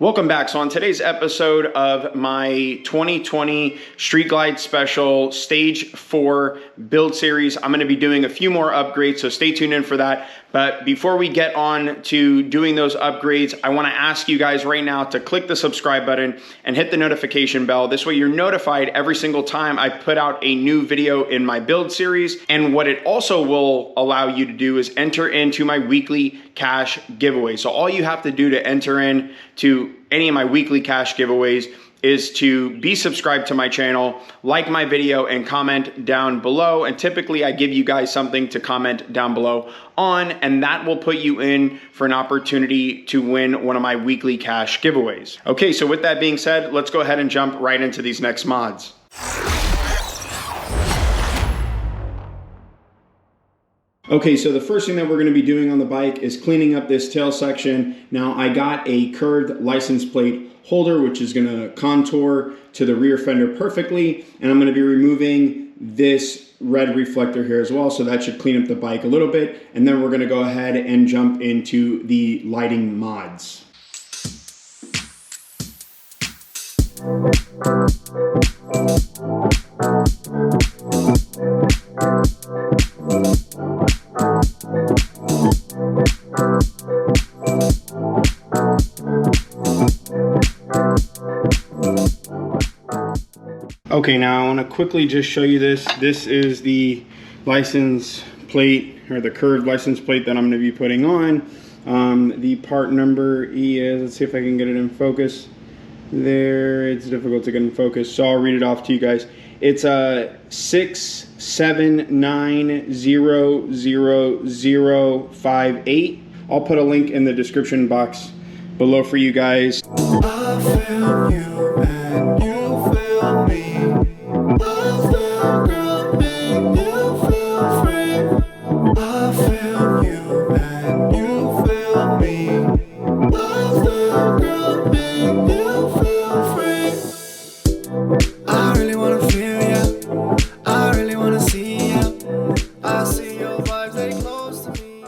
Welcome back. So on today's episode of my 2020 Street Glide Special Stage 4 build series, I'm going to be doing a few more upgrades, so stay tuned in for that. But before we get on to doing those upgrades, I want to ask you guys right now to click the subscribe button and hit the notification bell. This way you're notified every single time I put out a new video in my build series. And what it also will allow you to do is enter into my weekly cash giveaway. So all you have to do to enter in to any of my weekly cash giveaways is to be subscribed to my channel, like my video, and comment down below. And typically I give you guys something to comment down below on, and that will put you in for an opportunity to win one of my weekly cash giveaways. Okay, so with that being said, let's go ahead and jump right into these next mods. Okay, so the first thing that we're going to be doing on the bike is cleaning up this tail section. Now, I got a curved license plate holder, which is going to contour to the rear fender perfectly, and I'm going to be removing this red reflector here as well, so that should clean up the bike a little bit, and then we're going to go ahead and jump into the lighting mods. Okay, now I want to quickly just show you this. This is the license plate, or the curved license plate that I'm going to be putting on. The part number is, let's see if I can get it in focus. There, it's difficult to get in focus, so I'll read it off to you guys. It's a 679000058. I'll put a link in the description box below for you guys. I feel you and you feel me. Love the girl, make you feel free. I feel you and you feel me. Love the girl, make you feel free. I really wanna feel ya. I really wanna see ya. I see your vibes, they close to me.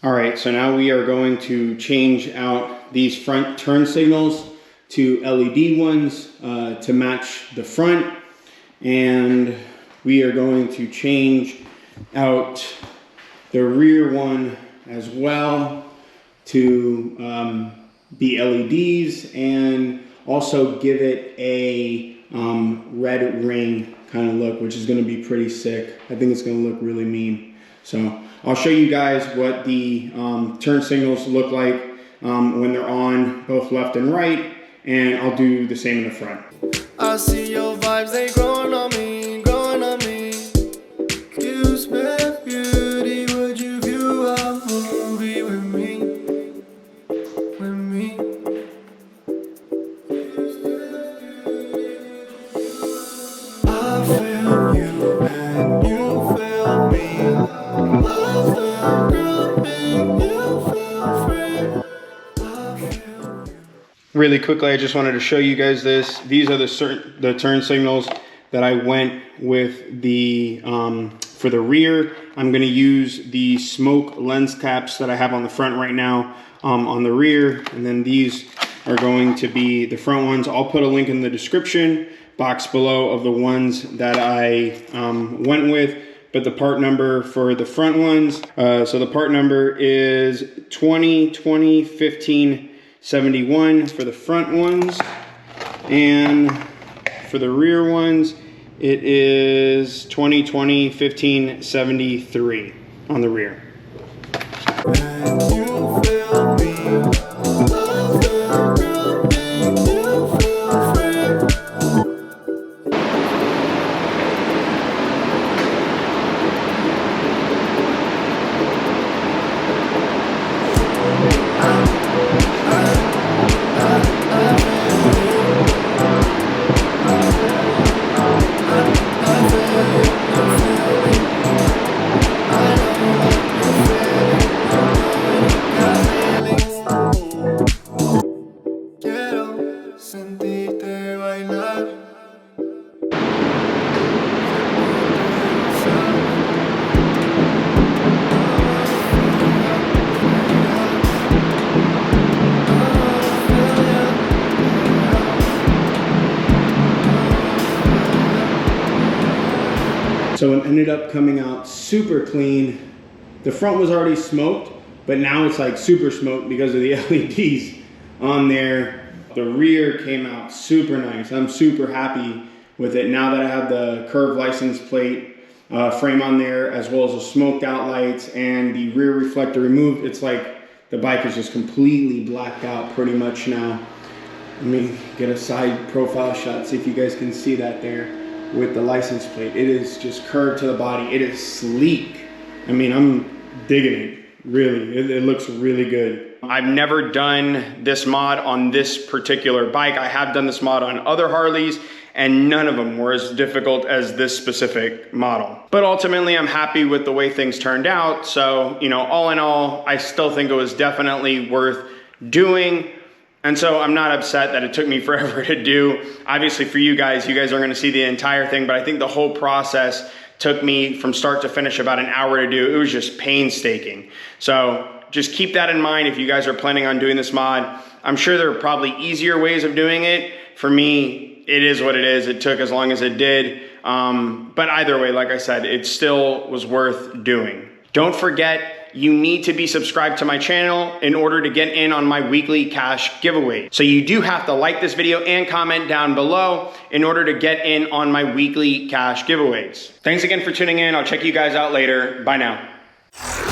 All right, so now we are going to change out these front turn signals to LED ones to match the front, and we are going to change out the rear one as well to be LEDs, and also give it a red ring kind of look, which is going to be pretty sick. I think it's going to look really mean. So I'll show you guys what the turn signals look like when they're on both left and right, and I'll do the same in the front. I see your vibes, they growing on me, growing on me. You spit beauty, would you view a movie with me? With me. I feel you and you feel me. Love the girl, make you feel free. I feel you. Really quickly, I just wanted to show you guys this. These are the turn signals that I went with the for the rear. I'm going to use the smoke lens caps that I have on the front right now on the rear, and then these are going to be the front ones. I'll put a link in the description box below of the ones that I went with, but the part number for the front ones, so the part number is 20201571 for the front ones, and for the rear ones it is 20201573 on the rear. And you feel me. Love the girl, make you feel free. So it ended up coming out super clean. The front was already smoked, but now it's like super smoked because of the LEDs on there. The rear came out super nice. I'm super happy with it now that I have the curved license plate frame on there, as well as the smoked out lights and the rear reflector removed. It's like the bike is just completely blacked out pretty much now. Let me get a side profile shot, see if you guys can see that there with the license plate. It is just curved to the body. It is sleek. I mean, I'm digging it, really. It looks really good. I've never done this mod on this particular bike. I have done this mod on other Harleys, and none of them were as difficult as this specific model. But ultimately, I'm happy with the way things turned out. So, you know, all in all, I still think it was definitely worth doing. And so I'm not upset that it took me forever to do. Obviously for you guys are gonna see the entire thing, but I think the whole process took me from start to finish about an hour to do. It was just painstaking. So just keep that in mind if you guys are planning on doing this mod. I'm sure there are probably easier ways of doing it. For me, it is what it is. It took as long as it did. But either way, like I said, it still was worth doing. Don't forget, you need to be subscribed to my channel in order to get in on my weekly cash giveaway. So you do have to like this video and comment down below in order to get in on my weekly cash giveaways. Thanks again for tuning in. I'll check you guys out later. Bye now.